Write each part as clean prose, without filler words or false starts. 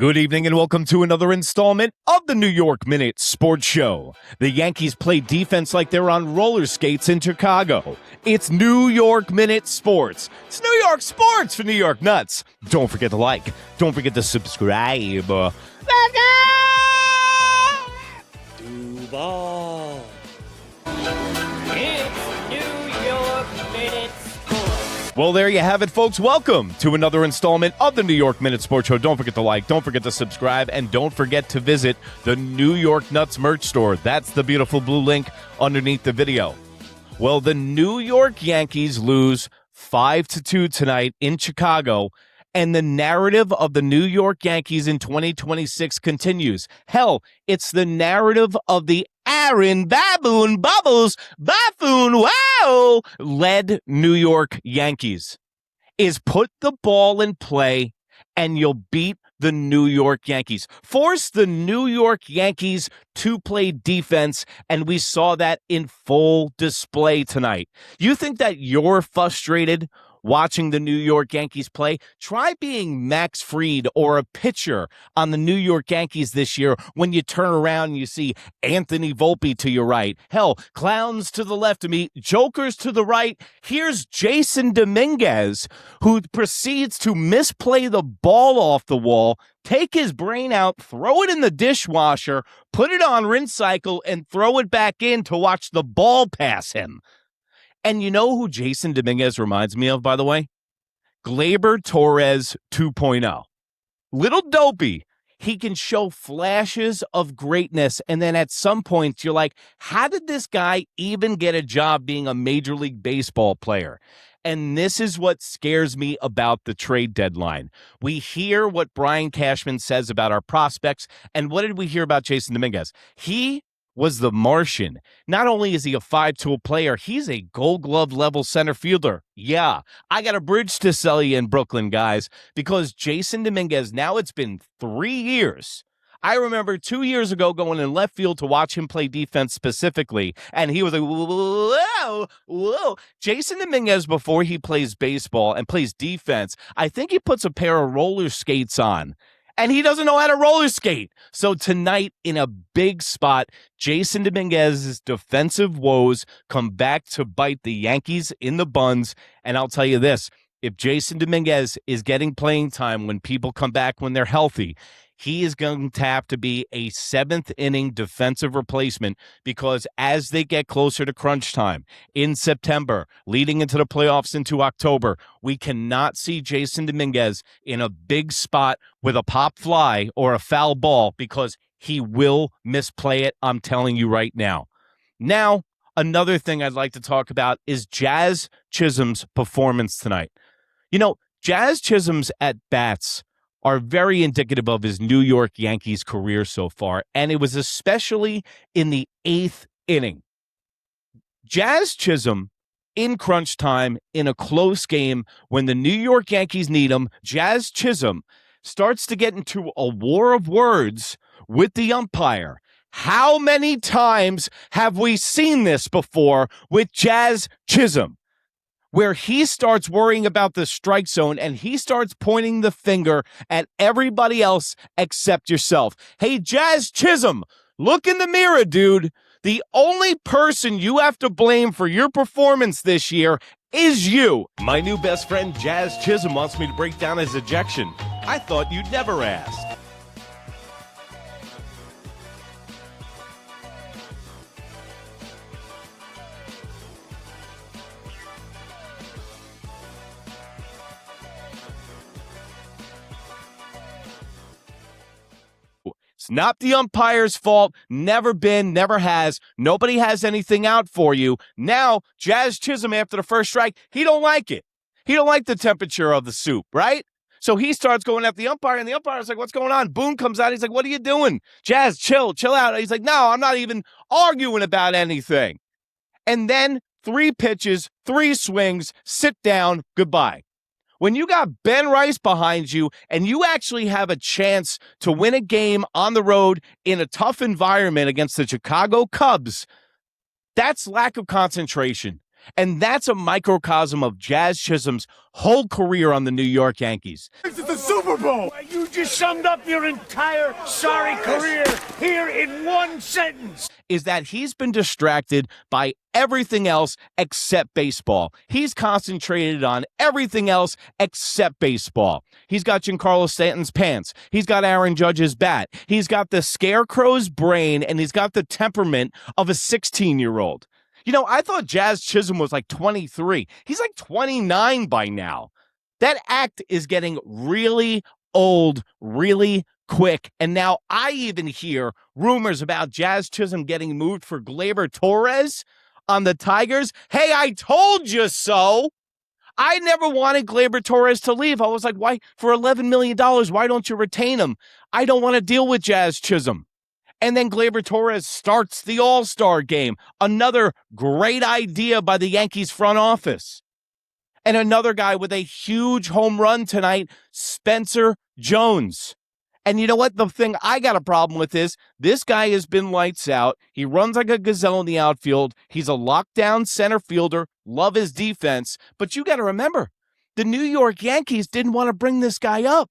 Good evening and welcome to another installment of the New York Minute Sports Show. The Yankees play defense like they're on roller skates in Chicago. It's New York Minute Sports. It's New York sports for New York nuts. Don't forget to like. Don't forget to subscribe. Let's go! Duval. It's New York Minute Sports. Well, there you have it, folks. Welcome to another installment of the New York Minute Sports Show. Don't forget to like, don't forget to subscribe, and don't forget to visit the New York Nuts merch store. That's the beautiful blue link underneath the video. Well, the New York Yankees lose 5-2 tonight in Chicago, and the narrative of the New York Yankees in 2026 continues. Hell, it's the narrative of the Aaron Baboon Bubbles Buffoon Wow led New York Yankees is put the ball in play and you'll beat the New York Yankees. Force the New York Yankees to play defense, and we saw that in full display tonight. You think that you're frustrated watching the New York Yankees play? Try being Max Fried or a pitcher on the New York Yankees this year when you turn around and you see Anthony Volpe to your right. Hell, clowns to the left of me, jokers to the right. Here's Jason Dominguez, who proceeds to misplay the ball off the wall, take his brain out, throw it in the dishwasher, put it on rinse cycle, and throw it back in to watch the ball pass him. And you know who Jason Dominguez reminds me of, by the way? Gleyber Torres 2.0. Little dopey. He can show flashes of greatness, and then at some point you're like, how did this guy even get a job being a Major League Baseball player? And this is what scares me about the trade deadline. We hear what Brian Cashman says about our prospects, and what did we hear about Jason Dominguez? He was the Martian. Not only is he a 5-tool player, he's a Gold Glove level center fielder. Yeah, I got a bridge to sell you in Brooklyn, guys, because Jason Dominguez, now it's been 3 years. I remember 2 years ago going in left field to watch him play defense specifically, and he was like, whoa. Jason Dominguez, before he plays baseball and plays defense, I think he puts a pair of roller skates on. And he doesn't know how to roller skate. So tonight, in a big spot, Jason Dominguez's defensive woes come back to bite the Yankees in the buns. And I'll tell you this, if Jason Dominguez is getting playing time when people come back when they're healthy, he is going to have to be a seventh-inning defensive replacement, because as they get closer to crunch time in September, leading into the playoffs into October, we cannot see Jason Dominguez in a big spot with a pop fly or a foul ball, because he will misplay it, I'm telling you right now. Now, another thing I'd like to talk about is Jazz Chisholm's performance tonight. You know, Jazz Chisholm's at-bats are very indicative of his New York Yankees career so far, and it was especially in the 8th inning. Jazz Chisholm, in crunch time, in a close game, when the New York Yankees need him, Jazz Chisholm starts to get into a war of words with the umpire. How many times have we seen this before with Jazz Chisholm, where he starts worrying about the strike zone and he starts pointing the finger at everybody else except yourself? Hey, Jazz Chisholm, look in the mirror, dude. The only person you have to blame for your performance this year is you. My new best friend, Jazz Chisholm, wants me to break down his ejection. I thought you'd never ask. It's not the umpire's fault. Never been, never has. Nobody has anything out for you. Now, Jazz Chisholm, after the first strike, he don't like it. He don't like the temperature of the soup, right? So he starts going at the umpire, and the umpire's like, what's going on? Boone comes out. He's like, what are you doing? Jazz, chill out. He's like, no, I'm not even arguing about anything. And then 3 pitches, 3 swings, sit down, goodbye. When you got Ben Rice behind you and you actually have a chance to win a game on the road in a tough environment against the Chicago Cubs, that's lack of concentration. And that's a microcosm of Jazz Chisholm's whole career on the New York Yankees. This is the Super Bowl. You just summed up your entire sorry career here in one sentence. Is that he's been distracted by everything else except baseball. He's concentrated on everything else except baseball. He's got Giancarlo Stanton's pants. He's got Aaron Judge's bat. He's got the scarecrow's brain, and he's got the temperament of a 16-year-old. You know, I thought Jazz Chisholm was like 23. He's like 29 by now. That act is getting really old, really quick. And now I even hear rumors about Jazz Chisholm getting moved for Gleyber Torres on the Tigers. Hey, I told you so. I never wanted Gleyber Torres to leave. I was like, why? For $11 million, why don't you retain him? I don't want to deal with Jazz Chisholm. And then Gleyber Torres starts the All-Star game. Another great idea by the Yankees front office. And another guy with a huge home run tonight, Spencer Jones. And you know what? The thing I got a problem with is this guy has been lights out. He runs like a gazelle in the outfield. He's a lockdown center fielder. Love his defense. But you got to remember, the New York Yankees didn't want to bring this guy up.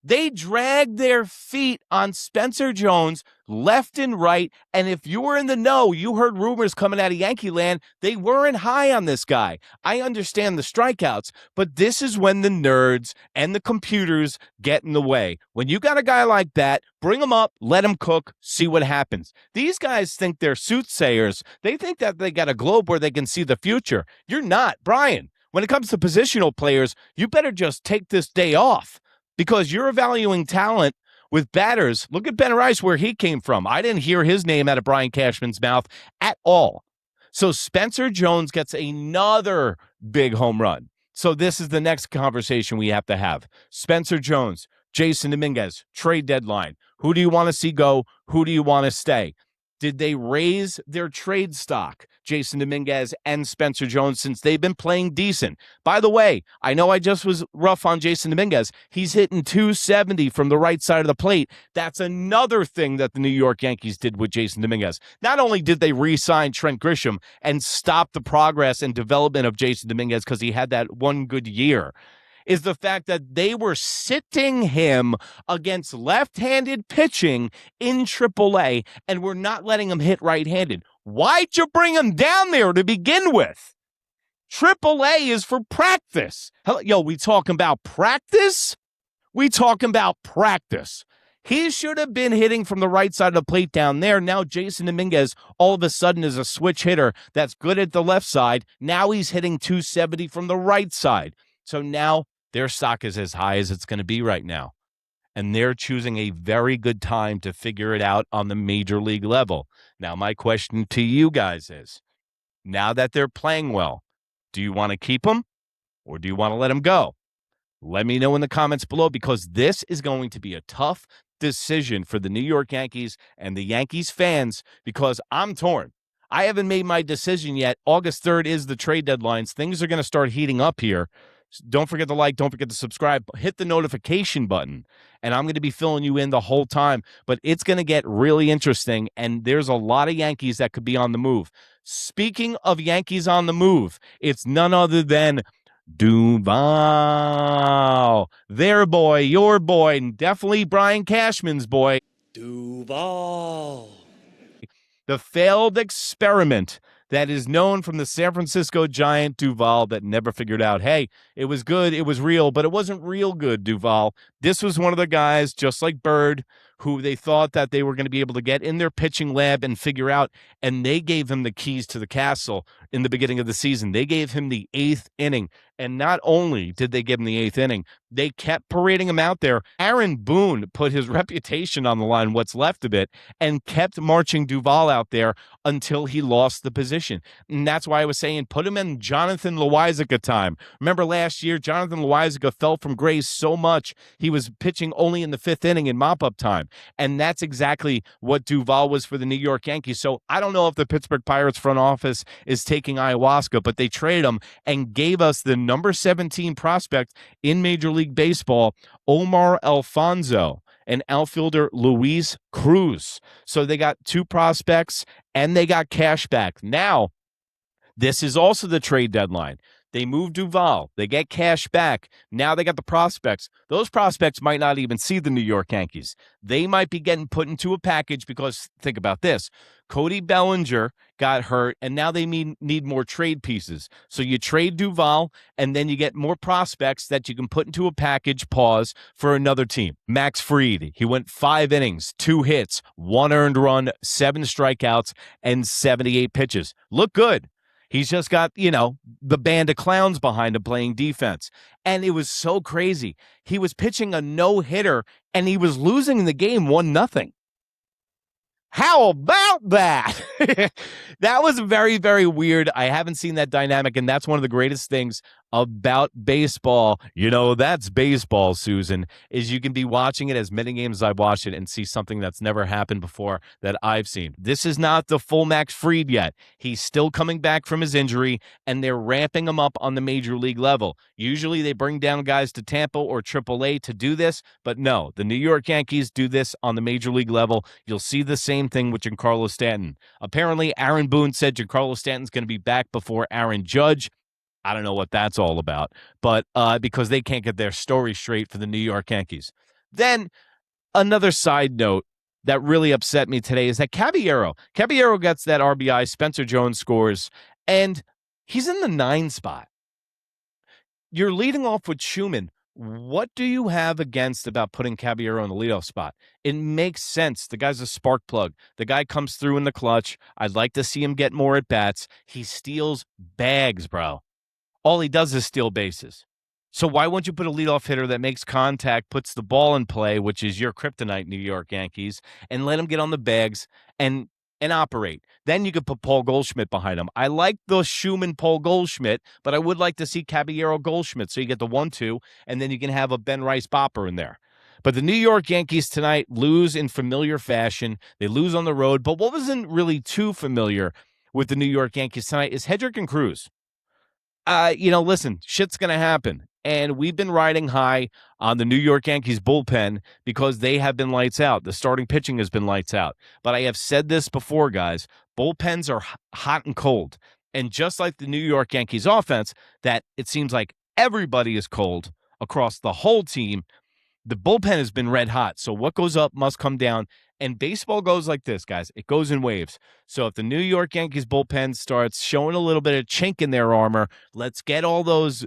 They dragged their feet on Spencer Jones left and right. And if you were in the know, you heard rumors coming out of Yankee land. They weren't high on this guy. I understand the strikeouts, but this is when the nerds and the computers get in the way. When you got a guy like that, bring him up, let him cook, see what happens. These guys think they're soothsayers. They think that they got a globe where they can see the future. You're not, Brian. When it comes to positional players, you better just take this day off. Because you're valuing talent with batters. Look at Ben Rice, where he came from. I didn't hear his name out of Brian Cashman's mouth at all. So Spencer Jones gets another big home run. So this is the next conversation we have to have. Spencer Jones, Jason Dominguez, trade deadline. Who do you want to see go? Who do you want to stay? Did they raise their trade stock, Jason Dominguez and Spencer Jones, since they've been playing decent? By the way, I know I just was rough on Jason Dominguez. He's hitting 270 from the right side of the plate. That's another thing that the New York Yankees did with Jason Dominguez. Not only did they re-sign Trent Grisham and stop the progress and development of Jason Dominguez because he had that one good year, is the fact that they were sitting him against left-handed pitching in AAA and were not letting him hit right-handed. Why'd you bring him down there to begin with? AAA is for practice. Yo, we talking about practice? We talking about practice. He should have been hitting from the right side of the plate down there. Now Jason Dominguez all of a sudden is a switch hitter that's good at the left side. Now he's hitting 270 from the right side. So now their stock is as high as it's going to be right now. And they're choosing a very good time to figure it out on the major league level. Now, my question to you guys is, now that they're playing well, do you want to keep them or do you want to let them go? Let me know in the comments below, because this is going to be a tough decision for the New York Yankees and the Yankees fans, because I'm torn. I haven't made my decision yet. August 3rd is the trade deadlines. Things are going to start heating up here. Don't forget to like, don't forget to subscribe, hit the notification button, and I'm going to be filling you in the whole time. But it's going to get really interesting, and there's a lot of Yankees that could be on the move. Speaking of Yankees on the move, it's none other than Duval. Their boy, your boy, and definitely Brian Cashman's boy. Duval. The failed experiment that is known from the San Francisco Giant Duval that never figured out, hey, it was good, it was real, but it wasn't real good, Duval. This was one of the guys, just like Bird, who they thought that they were going to be able to get in their pitching lab and figure out, and they gave him the keys to the castle in the beginning of the season. They gave him the 8th inning, and not only did they give him the 8th inning, they kept parading him out there. Aaron Boone put his reputation on the line, what's left of it, and kept marching Duval out there until he lost the position. And that's why I was saying put him in Jonathan Loáisiga time. Remember last year, Jonathan Loáisiga fell from grace so much, he was pitching only in the 5th inning in mop-up time. And that's exactly what Duval was for the New York Yankees. So I don't know if the Pittsburgh Pirates front office is taking ayahuasca, but they trade him and gave us the number 17 prospect in Major League Baseball, Omar Alfonso, and outfielder Luis Cruz. So they got 2 prospects and they got cash back. Now, This is also the trade deadline. They move Duvall. They get cash back. Now they got the prospects. Those prospects might not even see the New York Yankees. They might be getting put into a package because, think about this, Cody Bellinger got hurt, and now they need more trade pieces. So you trade Duvall, and then you get more prospects that you can put into a package, pause, for another team. Max Fried, he went 5 innings, 2 hits, 1 earned run, 7 strikeouts, and 78 pitches. Look good. He's just got, the band of clowns behind him playing defense. And it was so crazy. He was pitching a no-hitter, and he was losing the game 1-0. How about that? That was very, very weird. I haven't seen that dynamic, and that's one of the greatest things about baseball. That's baseball, Susan, is you can be watching it as many games as I've watched it and see something that's never happened before that I've seen. This is not the full Max Fried yet. He's still coming back from his injury, and they're ramping him up on the major league level. Usually they bring down guys to Tampa or AAA to do this, but no, the New York Yankees do this on the major league level. You'll see the same thing with Giancarlo Stanton. Apparently, Aaron Boone said Giancarlo Stanton's going to be back before Aaron Judge. I don't know what that's all about, but because they can't get their story straight for the New York Yankees. Then another side note that really upset me today is that Caballero gets that RBI, Spencer Jones scores, and he's in the 9 spot. You're leading off with Schumann. What do you have against about putting Caballero in the leadoff spot? It makes sense. The guy's a spark plug. The guy comes through in the clutch. I'd like to see him get more at bats. He steals bags, bro. All he does is steal bases. So why won't you put a leadoff hitter that makes contact, puts the ball in play, which is your kryptonite, New York Yankees, and let him get on the bags and operate? Then you could put Paul Goldschmidt behind him. I like the Schumann Paul Goldschmidt, but I would like to see Caballero Goldschmidt, so you get the 1-2, and then you can have a Ben Rice Bopper in there. But the New York Yankees tonight lose in familiar fashion. They lose on the road, but what wasn't really too familiar with the New York Yankees tonight is Hedrick and Cruz. Listen, shit's going to happen. And we've been riding high on the New York Yankees bullpen because they have been lights out. The starting pitching has been lights out. But I have said this before, guys. Bullpens are hot and cold. And just like the New York Yankees offense, that it seems like everybody is cold across the whole team, the bullpen has been red hot. So what goes up must come down. And baseball goes like this, guys. It goes in waves. So if the New York Yankees bullpen starts showing a little bit of chink in their armor, let's get all those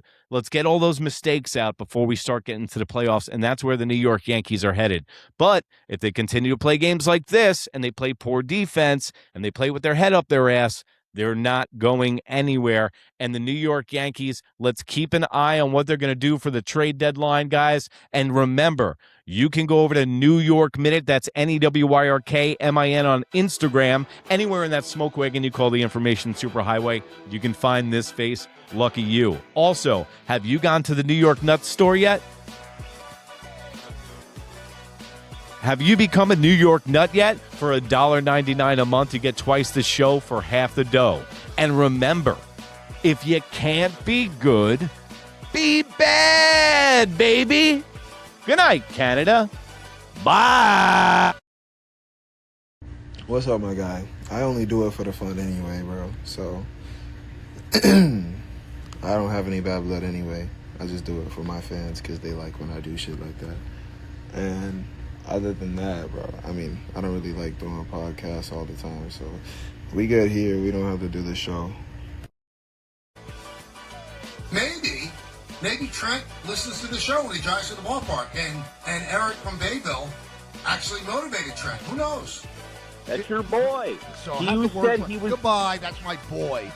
mistakes out before we start getting to the playoffs, and that's where the New York Yankees are headed. But if they continue to play games like this and they play poor defense and they play with their head up their ass, they're not going anywhere. And the New York Yankees, let's keep an eye on what they're going to do for the trade deadline, guys. And remember, you can go over to New York Minute. That's NEWYRKMIN on Instagram. Anywhere in that smoke wagon you call the information superhighway, you can find this face. Lucky you. Also, have you gone to the New York Nuts store yet? Have you become a New York Nut yet? For $1.99 a month, you get twice the show for half the dough. And remember, if you can't be good, be bad, baby. Good night, Canada. Bye. What's up, my guy? I only do it for the fun anyway, bro. So, I don't have any bad blood anyway. I just do it for my fans because they like when I do shit like that. And other than that, bro, I don't really like doing podcasts all the time. So, we get here. We don't have to do the show. Maybe Trent listens to the show when he drives to the ballpark, and Eric from Bayville actually motivated Trent. Who knows? That's your boy. So You said he was. Goodbye. That's my boy.